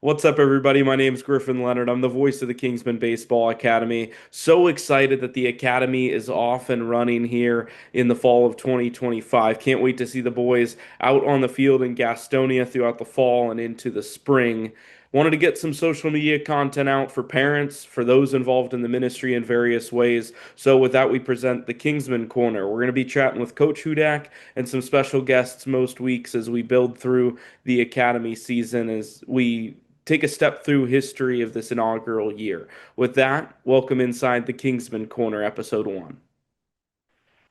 What's up, everybody? My name is Griffin Leonard. I'm the voice of the Kingsmen Baseball Academy. So excited that the Academy is off and running here in the fall of 2025. Can't wait to see the boys out on the field in Gastonia throughout the fall and into the spring. Wanted to get some social media content out for parents, for those involved in the ministry in various ways. So, with that, we present the Kingsman Corner. We're going to be chatting with Coach Hudak and some special guests most weeks as we build through the Academy season as we take a step through history of this inaugural year. With that, welcome inside the Kingsman Corner, episode 1.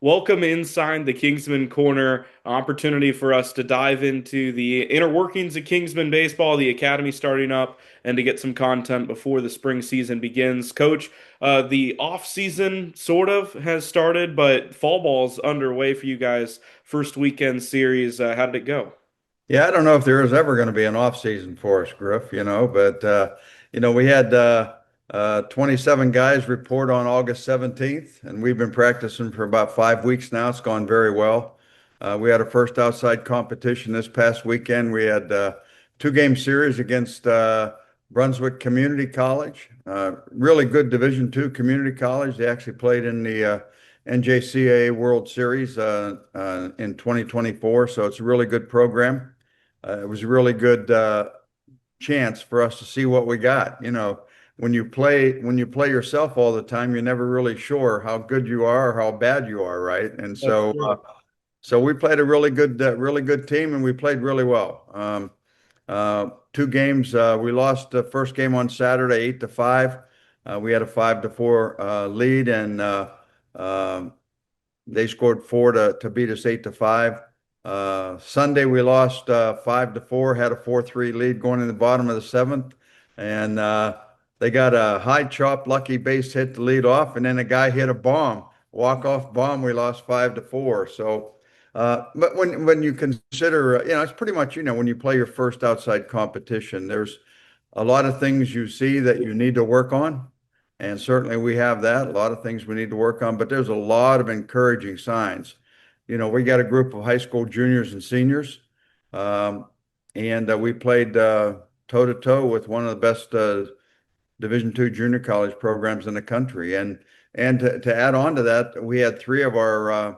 Welcome inside the Kingsman Corner, opportunity for us to dive into the inner workings of Kingsman baseball, the academy starting up, and to get some content before the spring season begins. Coach, the off season sort of has started, but fall ball's underway for you guys. First weekend series, how did it go? Yeah, I don't know if there is ever going to be an off season for us, Griff, but we had 27 guys report on August 17th, and we've been practicing for about 5 weeks now. It's gone very well. We had our first outside competition this past weekend. We had two-game series against Brunswick Community College, really good Division II community college. They actually played in the NJCAA World Series in 2024, so it's a really good program. It was a really good chance for us to see what we got. When you play yourself all the time, you're never really sure how good you are or how bad you are, right? And That's so, true. so we played a really good team, and we played really well. Two games. We lost the first game on Saturday, 8-5. We had a 5-4 lead, and um they scored four to beat us 8-5. Sunday we lost 5-4, had a 4-3 lead going in the bottom of the seventh, and they got a high chop lucky base hit to lead off, and then a guy hit a bomb, walk off bomb. We lost 5-4. So, but when you consider, it's pretty much when you play your first outside competition, there's a lot of things you see that you need to work on. And certainly we have that, a lot of things we need to work on, but there's a lot of encouraging signs. We got a group of high school juniors and seniors, um, and we played toe to toe with one of the best Division II junior college programs in the country. And to add on to that, we had three of our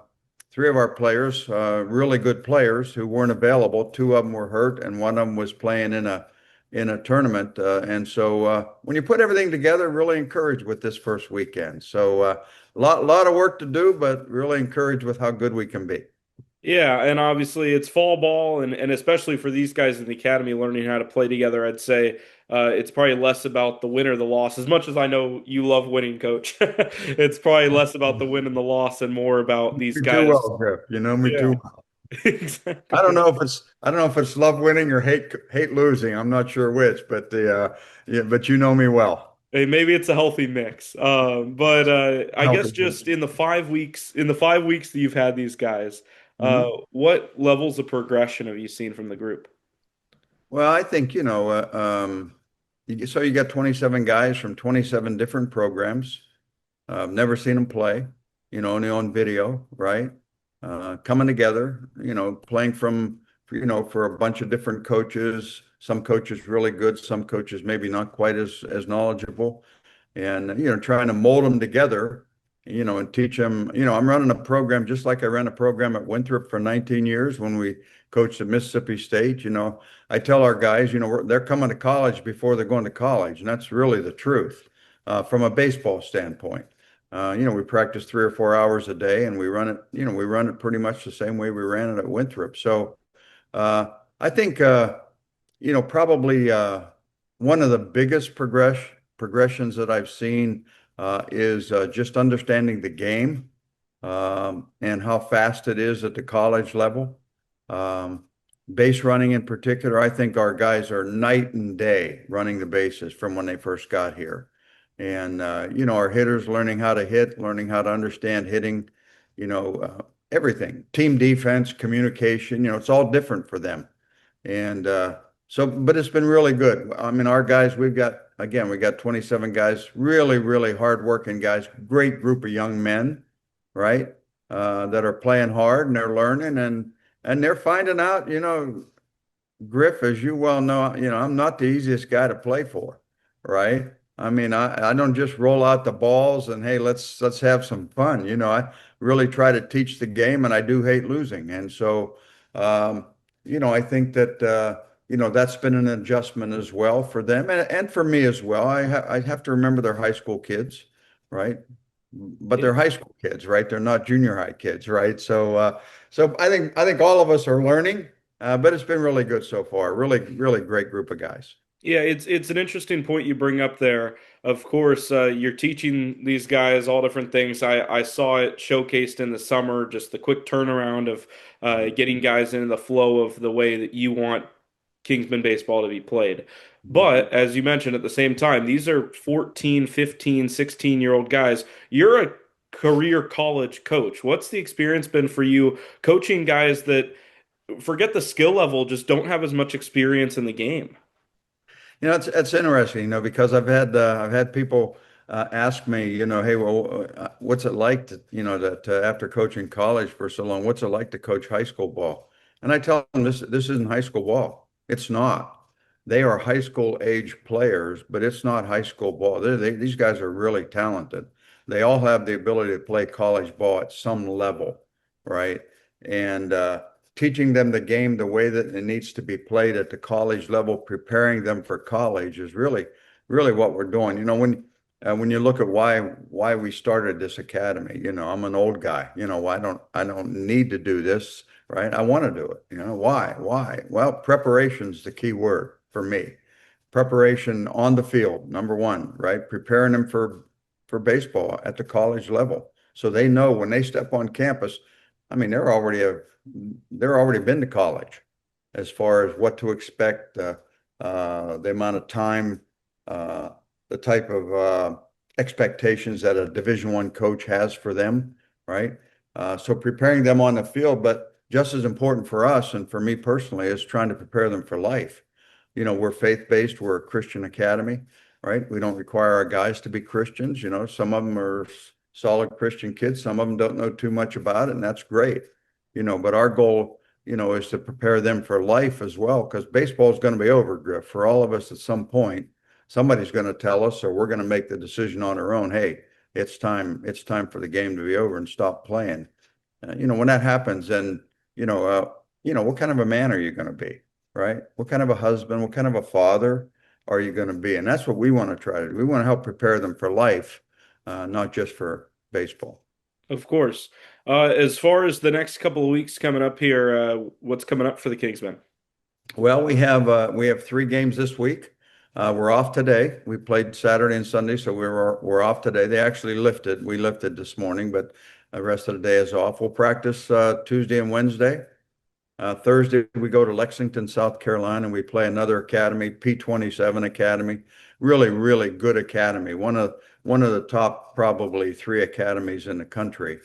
players, really good players, who weren't available. Two of them were hurt, and one of them was playing in a tournament. And so when you put everything together, really encouraged with this first weekend. So lot of work to do, but really encouraged with how good we can be. Yeah, and obviously it's fall ball, and especially for these guys in the academy learning how to play together, I'd say it's probably less about the win or the loss. As much as I know you love winning, Coach, it's probably less about the win and the loss and more about these Me too guys. well, Griff. You know me Yeah, too well. exactly. I don't know if it's love winning or hate losing. I'm not sure which, but yeah, but you know me well. Hey, maybe it's a healthy mix. But I guess Healthy. just in the 5 weeks that you've had these guys, Mhm. what levels of progression have you seen from the group? Well, I think, so you got 27 guys from 27 different programs. I've never seen them play, only on video, right? Coming together, playing for a bunch of different coaches. Some coaches really good, some coaches maybe not quite as knowledgeable, and trying to mold them together, and teach them. I'm running a program just like I ran a program at Winthrop for 19 years when we coached at Mississippi State. I tell our guys, they're coming to college before they're going to college, and that's really the truth from a baseball standpoint. We practice 3 or 4 hours a day, and we run it pretty much the same way we ran it at Winthrop. So I think probably one of the biggest progressions that I've seen is just understanding the game, and how fast it is at the college level. Um, Base running in particular, I think our guys are night and day running the bases from when they first got here. And our hitters learning how to hit, learning how to understand hitting, everything, team defense, communication, it's all different for them. And but it's been really good. I mean, our guys, we got 27 guys, really, really hardworking guys, great group of young men, right? That are playing hard, and they're learning, and they're finding out, Griff, as you well know, I'm not the easiest guy to play for, right? I mean, I don't just roll out the balls and hey, let's have some fun. I really try to teach the game, and I do hate losing. And so, um, I think that that's been an adjustment as well for them and for me as well. I have to remember they're high school kids, right? But they're high school kids, right? They're not junior high kids, right? So I think all of us are learning. But it's been really good so far. Really, really great group of guys. Yeah, it's an interesting point you bring up there. Of course, you're teaching these guys all different things. I saw it showcased in the summer, just the quick turnaround of getting guys into the flow of the way that you want Kingsman baseball to be played. But as you mentioned, at the same time, these are 14, 15, 16-year-old guys. You're a career college coach. What's the experience been for you coaching guys that forget the skill level, just don't have as much experience in the game? It's interesting, because I've had people ask me, hey, well, what's it like to after coaching college for so long, what's it like to coach high school ball? And I tell them this isn't high school ball. It's not. They are high school age players, but it's not high school ball. These guys are really talented. They all have the ability to play college ball at some level, right? And teaching them the game the way that it needs to be played at the college level, preparing them for college is really, really what we're doing. When you look at why we started this academy, I'm an old guy. I don't need to do this, right? I want to do it. Why? Why? Well, preparation's the key word for me. Preparation on the field, number one, right? Preparing them for baseball at the college level, so they know when they step on campus. I mean, they're already been to college as far as what to expect, the amount of time, uh, the type of expectations that a Division I coach has for them, right? So preparing them on the field, but just as important for us and for me personally is trying to prepare them for life. We're faith-based, we're a Christian academy, right? We don't require our guys to be Christians. Some of them are solid Christian kids, some of them don't know too much about it, and that's great. But our goal, is to prepare them for life as well, because baseball is going to be over, Griff, for all of us at some point. Somebody's going to tell us, or we're going to make the decision on our own. Hey, it's time for the game to be over and stop playing. When that happens, then what kind of a man are you going to be, right? What kind of a husband, what kind of a father are you going to be? And that's what we want to try to do. We want to help prepare them for life, not just for baseball. Of course. As far as the next couple of weeks coming up here, what's coming up for the Kingsmen? Well, we have 3 games this week. We're off today. We played Saturday and Sunday, so we're off today. They actually lifted. We lifted this morning, but the rest of the day is off. We'll practice Tuesday and Wednesday. Thursday we go to Lexington, South Carolina, and we play another academy, P27 Academy. Really, really good academy. One of the top probably 3 academies in the country.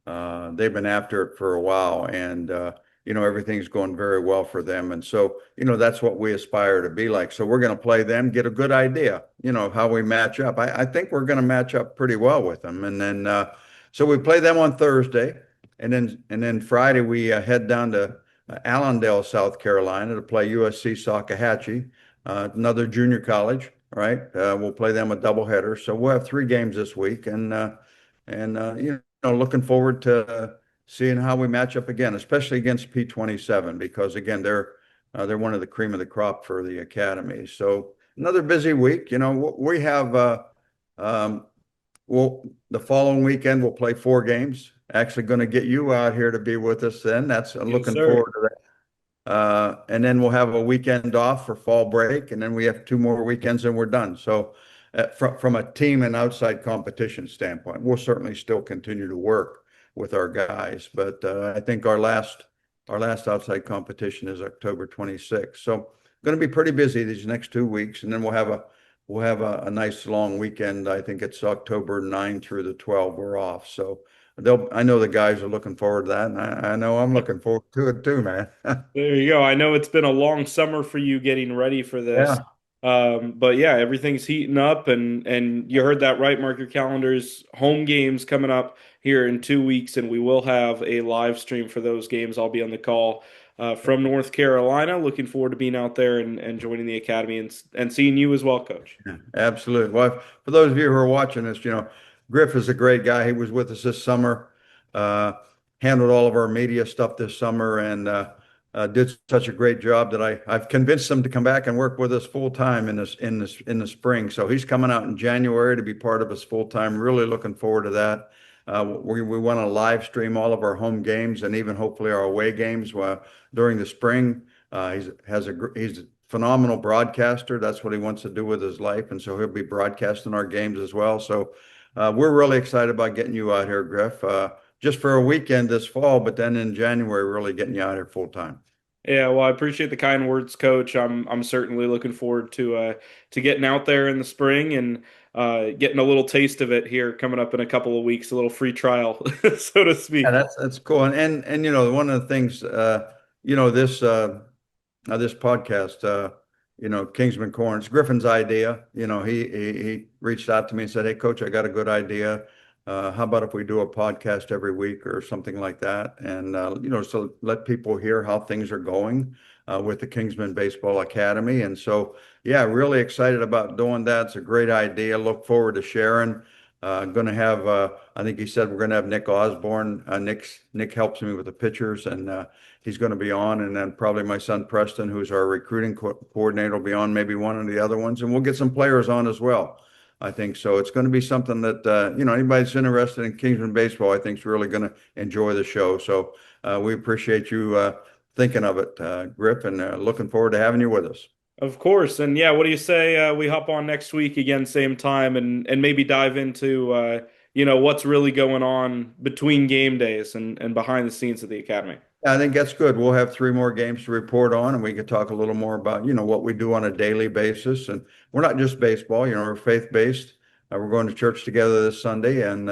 They've been after it for a while, and everything's going very well for them. And so, that's what we aspire to be like. So we're going to play them, get a good idea, of how we match up. I think we're going to match up pretty well with them. And then, so we play them on Thursday, and then Friday we head down to Allendale, South Carolina, to play USC Salkehatchie, another junior college. Right, we'll play them a doubleheader. So we'll have 3 games this week, and looking forward to seeing how we match up again, especially against P27, because again, they're one of the cream of the crop for the academy. So another busy week. We have the following weekend we'll play 4 games. Actually, going to get you out here to be with us then. That's Yes, looking sir. forward to that. And then we'll have a weekend off for fall break, and then we have 2 more weekends and we're done. So, from a team and outside competition standpoint, we'll certainly still continue to work with our guys, but I think our last outside competition is October 26th. So, going to be pretty busy these next 2 weeks, and then we'll have a nice long weekend. I think it's October 9 through the 12th. We're off, so. I know the guys are looking forward to that, and I know I'm looking forward to it too, man. There you go. I know it's been a long summer for you getting ready for this. Yeah. But yeah, everything's heating up and you heard that right. Mark your calendars. Home games coming up here in 2 weeks, and we will have a live stream for those games. I'll be on the call. from North Carolina. Looking forward to being out there and joining the academy and seeing you as well, Coach. Yeah, absolutely. Well, for those of you who are watching this, Griff is a great guy. He was with us this summer, uh, handled all of our media stuff this summer, and did such a great job that I've convinced him to come back and work with us full time in the spring. So he's coming out in January to be part of us full time. Really looking forward to that. We want to live stream all of our home games and even hopefully our away games during the spring. He's a phenomenal broadcaster. That's what he wants to do with his life, and so he'll be broadcasting our games as well. So we're really excited about getting you out here, Griff, just for a weekend this fall, but then in January, really getting you out here full time. Yeah, well, I appreciate the kind words, Coach. I'm certainly looking forward to getting out there in the spring and getting a little taste of it here coming up in a couple of weeks, a little free trial, so to Yeah, speak. that's cool. And one of the things you know this this podcast, Kingsman Corn, it's Griffin's idea. He reached out to me and said, "Hey, Coach, I got a good idea. How about if we do a podcast every week or something like that?" And so let people hear how things are going with the Kingsmen Baseball Academy. And so, yeah, really excited about doing that. It's a great idea. Look forward to sharing. Going to have, I think he said we're going to have Nick Osborne. Nick helps me with the pictures, and he's going to be on. And then probably my son Preston, who's our recruiting coordinator, will be on. Maybe one of the other ones, and we'll get some players on as well. I think so. It's going to be something that anybody that's interested in Kingsman baseball, I think, is really going to enjoy the show. So we appreciate you thinking of it, Griff, and looking forward to having you with us. Of course. And yeah, what do you say we hop on next week again, same time, and maybe dive into what's really going on between game days and behind the scenes of the academy. I think that's good. We'll have three more games to report on, and we can talk a little more about, what we do on a daily basis. And we're not just baseball, we're faith-based. We're going to church together this Sunday, and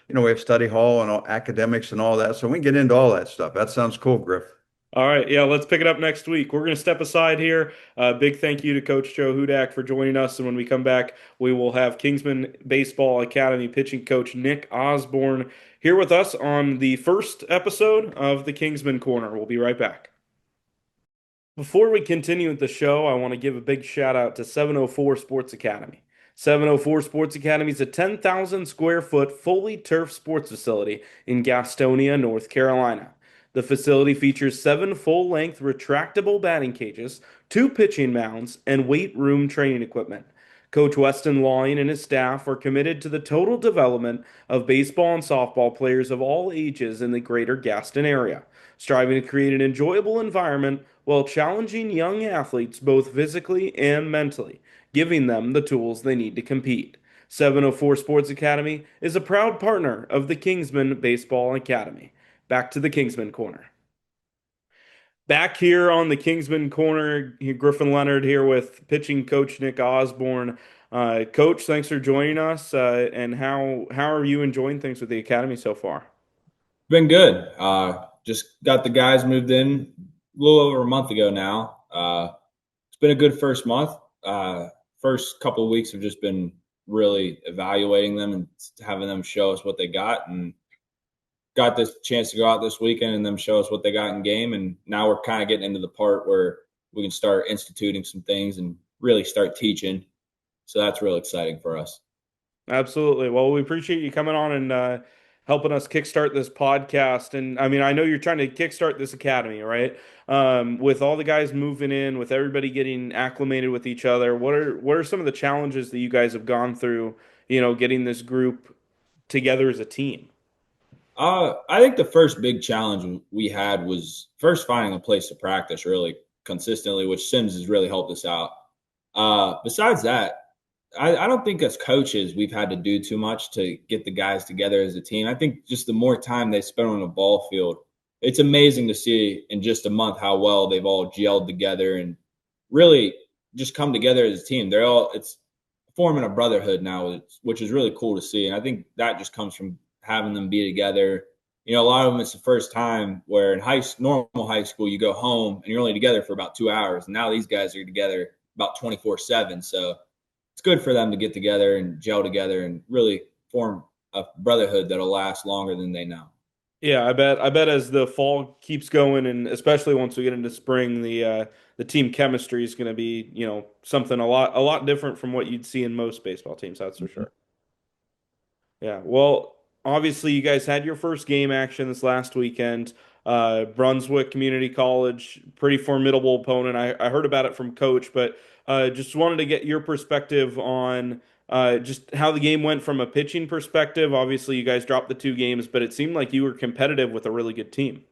we have study hall and all, academics and all that. So we can get into all that stuff. That sounds cool, Griff. All right, yeah, let's pick it up next week. We're going to step aside here. Big thank you to Coach Joe Hudak for joining us. And when we come back, we will have Kingsman Baseball Academy pitching coach Nick Osborne here with us on the first episode of the Kingsman Corner. We'll be right back. Before we continue with the show, I want to give a big shout out to 704 Sports Academy. 704 Sports Academy is a 10,000 square foot fully turfed sports facility in Gastonia, North Carolina. The facility features 7 full-length retractable batting cages, 2 pitching mounds, and weight room training equipment. Coach Weston Lawing and his staff are committed to the total development of baseball and softball players of all ages in the greater Gaston area, striving to create an enjoyable environment while challenging young athletes both physically and mentally, giving them the tools they need to compete. 704 Sports Academy is a proud partner of the Kingsmen Baseball Academy. Back to the Kingsman Corner. Back here on the Kingsman Corner, Griffin Leonard here with pitching coach Nick Osborne. Coach, thanks for joining us. And how are you enjoying things with the academy so far? Been good. Just got the guys moved in a little over a month ago now. It's been a good first month. First couple of weeks have just been really evaluating them and having them show us what they got, and got this chance to go out this weekend and them show us what they got in game. And now we're kind of getting into the part where we can start instituting some things and really start teaching. So that's real exciting for us. Absolutely. Well, we appreciate you coming on and helping us kickstart this podcast. And I mean, I know you're trying to kickstart this academy, right? With all the guys moving in, with everybody getting acclimated with each other, what are some of the challenges that you guys have gone through, getting this group together as a team? I think the first big challenge we had was first finding a place to practice really consistently, which Sims has really helped us out. Besides that, I don't think as coaches we've had to do too much to get the guys together as a team. I think just the more time they spend on a ball field, it's amazing to see in just a month how well they've all gelled together and really just come together as a team. It's forming a brotherhood now, which is really cool to see. And I think that just comes from having them be together. A lot of them, it's the first time where in normal high school, you go home and you're only together for about 2 hours. And now these guys are together about 24/7. So it's good for them to get together and gel together and really form a brotherhood that'll last longer than they know. Yeah, I bet as the fall keeps going, and especially once we get into spring, the team chemistry is going to be, something a lot different from what you'd see in most baseball teams, that's for sure. Yeah. Well, obviously you guys had your first game action this last weekend. Brunswick Community College, pretty formidable opponent. I heard about it from coach, but just wanted to get your perspective on just how the game went from a pitching perspective. Obviously, you guys dropped the two games, but it seemed like you were competitive with a really good team.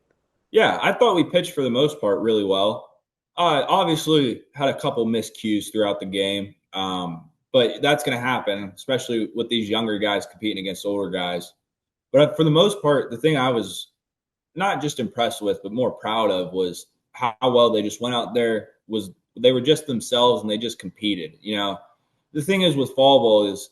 Yeah, I thought we pitched for the most part really well. Obviously, had a couple miscues throughout the game, but that's going to happen, especially with these younger guys competing against older guys. But for the most part, the thing I was not just impressed with, but more proud of was how well they just went out there. Was they were just themselves and they just competed. The thing is with fall ball is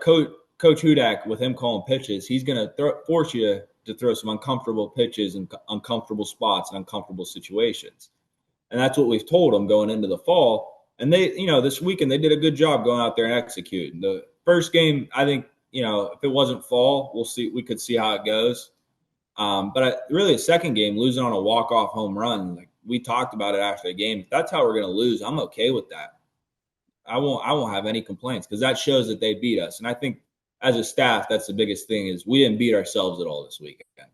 Coach Hudak, with him calling pitches, he's going to force you to throw some uncomfortable pitches and uncomfortable spots and uncomfortable situations. And that's what we've told them going into the fall. And they, this weekend they did a good job going out there and executing. The first game, I think, if it wasn't fall, we could see how it goes. But really, the second game, losing on a walk-off home run, like we talked about it after the game. If that's how we're going to lose, I'm okay with that. I won't have any complaints because that shows that they beat us. And I think as a staff, that's the biggest thing is we didn't beat ourselves at all this weekend.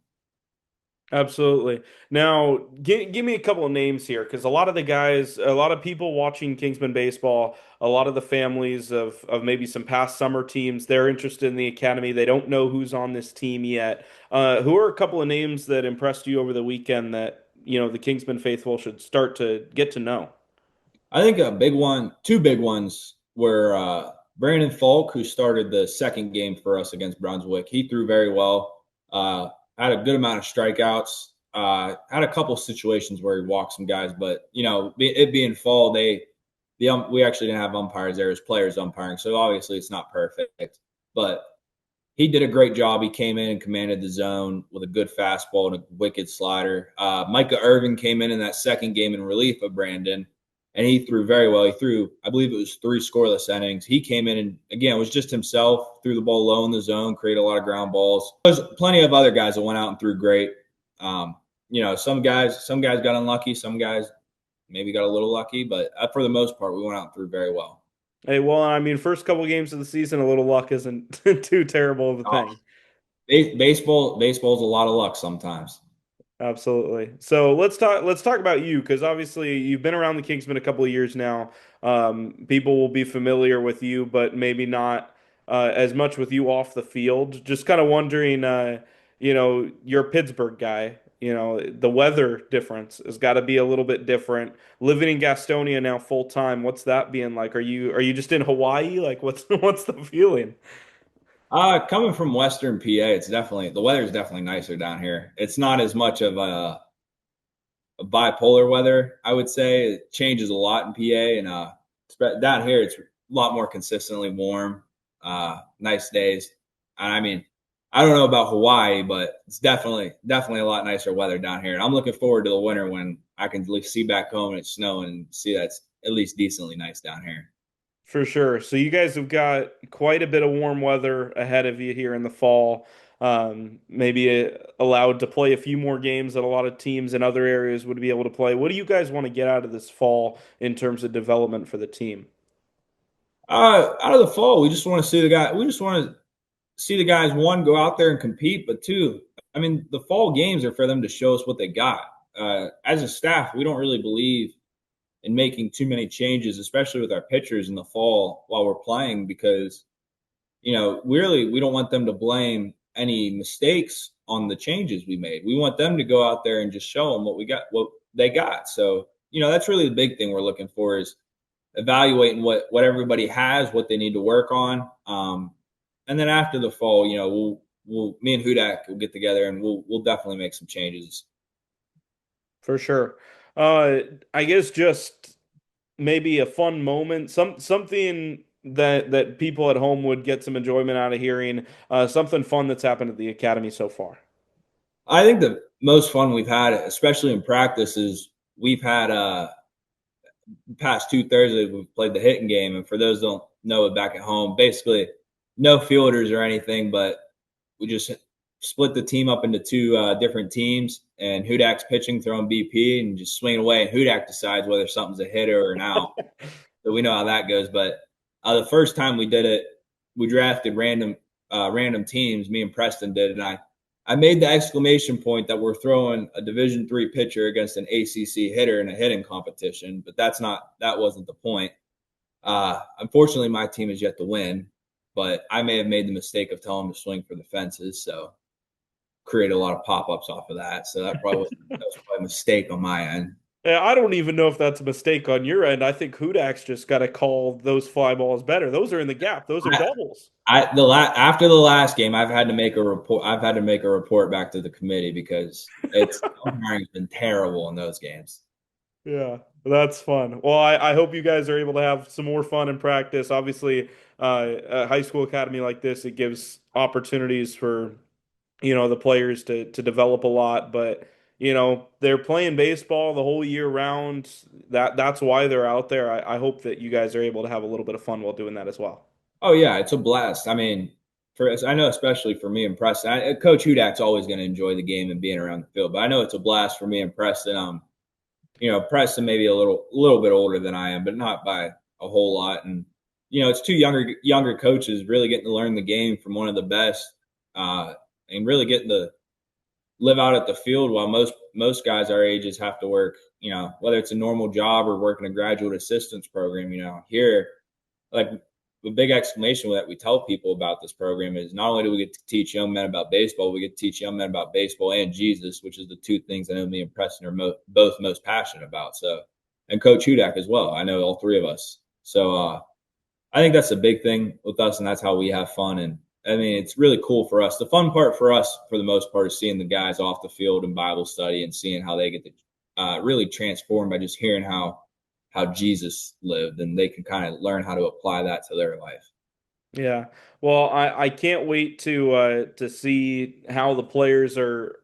Absolutely. Now, give me a couple of names here, because a lot of the guys, a lot of people watching Kingsman baseball, a lot of the families of maybe some past summer teams, they're interested in the academy. They don't know who's on this team yet. Who are a couple of names that impressed you over the weekend that the Kingsman faithful should start to get to know? I think two big ones were Brandon Falk, who started the second game for us against Brunswick. He threw very well, had a good amount of strikeouts, had a couple situations where he walked some guys, but it being fall, we actually didn't have umpires there as players umpiring, so obviously it's not perfect, but he did a great job. He came in and commanded the zone with a good fastball and a wicked slider. Micah Irvin came in that second game in relief of Brandon, and he threw very well. He threw, I believe it was 3 scoreless innings. He came in and, again, was just himself, threw the ball low in the zone, created a lot of ground balls. There's plenty of other guys that went out and threw great. Some guys got unlucky. Some guys maybe got a little lucky, but for the most part, we went out and threw very well. Hey, well, I mean, first couple games of the season, a little luck isn't too terrible of a Uh, thing. baseball's a lot of luck sometimes. Absolutely. So let's talk about you, because obviously you've been around the Kingsmen a couple of years now. People will be familiar with you, but maybe not as much with you off the field. Just kind of wondering, you're a Pittsburgh guy. The weather difference has got to be a little bit different. Living in Gastonia now full time, what's that being like? Are you just in Hawaii? Like, what's the feeling? Coming from Western PA, the weather's definitely nicer down here. It's not as much of a bipolar weather, I would say. It changes a lot in PA, and down here it's a lot more consistently warm, nice days. I mean, I don't know about Hawaii, but it's definitely a lot nicer weather down here. And I'm looking forward to the winter when I can at least see back home and it's snowing and see that's at least decently nice down here. For sure. So you guys have got quite a bit of warm weather ahead of you here in the fall. Maybe allowed to play a few more games that a lot of teams in other areas would be able to play. What do you guys want to get out of this fall in terms of development for the team? Out of the fall, we just want to see the guy. We just want to see the guys, one, go out there and compete, but two, I mean, the fall games are for them to show us what they got. As a staff, we don't really believe in making too many changes, especially with our pitchers in the fall while we're playing, because really we don't want them to blame any mistakes on the changes we made. We want them to go out there and just show them what they got. So that's really the big thing we're looking for is evaluating what everybody has, what they need to work on. And then after the fall, me and Hudak will get together and we'll definitely make some changes. For sure. I guess just maybe a fun moment, something that people at home would get some enjoyment out of hearing, something fun that's happened at the academy so far. I think the most fun we've had, especially in practice, is we've had past 2 Thursdays we've played the hitting game, and for those who don't know it back at home, basically no fielders or anything, but we just split the team up into two different teams, and Hudak's pitching, throwing BP, and just swinging away. And Hudak decides whether something's a hitter or an out. So we know how that goes. But the first time we did it, we drafted random teams. Me and Preston did, and I made the exclamation point that we're throwing a Division III pitcher against an ACC hitter in a hitting competition. But that wasn't the point. Unfortunately, my team is yet to win, but I may have made the mistake of telling them to swing for the fences. So create a lot of pop-ups off of that. So that was probably a mistake on my end. Yeah, I don't even know if that's a mistake on your end. I think Hudak's just got to call those fly balls better. Those are in the gap. Those are doubles. After the last game, I've had to make a report. I've had to make a report back to the committee because umpiring's been terrible in those games. Yeah, that's fun. Well, I hope you guys are able to have some more fun in practice. Obviously, a high school academy like this, it gives opportunities for the players to develop a lot, but they're playing baseball the whole year round. That's why they're out there. I hope that you guys are able to have a little bit of fun while doing that as well. Oh yeah, it's a blast. I mean, I know especially for me and Preston, Coach Hudak's always going to enjoy the game and being around the field, but I know it's a blast for me and Preston. Preston maybe a little bit older than I am, but not by a whole lot. And it's two younger coaches really getting to learn the game from one of the best, and really getting to live out at the field while most guys our ages have to work. Whether it's a normal job or working a graduate assistance program. Here, like the big exclamation that we tell people about this program is not only do we get to teach young men about baseball, we get to teach young men about baseball and Jesus, which is the two things I know me and Preston are both most passionate about. So, and Coach Hudak as well. I know all three of us. So I think that's a big thing with us, and that's how we have fun. And I mean, it's really cool for us. The fun part for us, for the most part, is seeing the guys off the field in Bible study and seeing how they get to really transform by just hearing how Jesus lived, and they can kind of learn how to apply that to their life. Yeah. Well, I can't wait to see how the players are,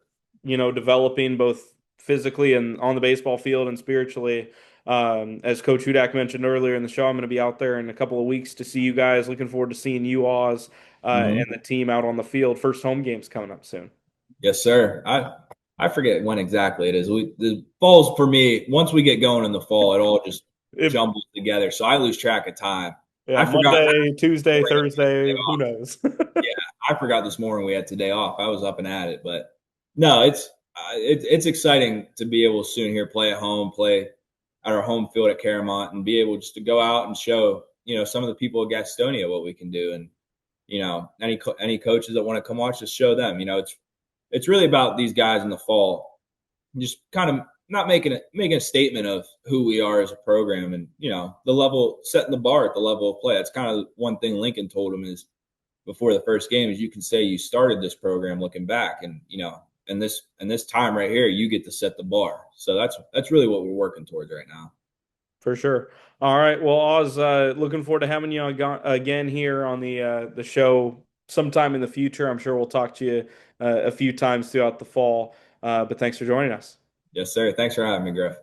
developing both physically and on the baseball field and spiritually. As Coach Hudak mentioned earlier in the show, I'm going to be out there in a couple of weeks to see you guys. Looking forward to seeing you, Oz, and the team out on the field. First home game's coming up soon. Yes, sir. I forget when exactly it is. The falls for me, once we get going in the fall, it all just jumbles together. So I lose track of time. Yeah, I forgot Monday, Tuesday, Thursday, who knows? Yeah, I forgot this morning we had today off. I was up and at it, but no, it's exciting to be able to soon here play at home, play at our home field at Caramont, and be able just to go out and show some of the people at Gastonia what we can do, and any coaches that want to come watch us, show them. It's really about these guys in the fall, just kind of not making a statement of who we are as a program, and the level, setting the bar at the level of play. That's kind of one thing Lincoln told him is before the first game is you can say you started this program looking back, and and this time right here you get to set the bar. So that's really what we're working towards right now. For sure. All right. Well, Oz, looking forward to having you again here on the show sometime in the future. I'm sure we'll talk to you a few times throughout the fall. But thanks for joining us. Yes, sir. Thanks for having me, Griff.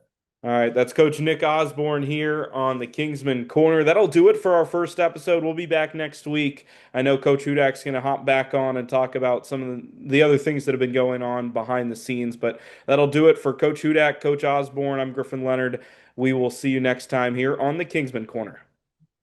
All right, that's Coach Nick Osborne here on the Kingsman Corner. That'll do it for our first episode. We'll be back next week. I know Coach Hudak's going to hop back on and talk about some of the other things that have been going on behind the scenes, but that'll do it for Coach Hudak, Coach Osborne. I'm Griffin Leonard. We will see you next time here on the Kingsman Corner.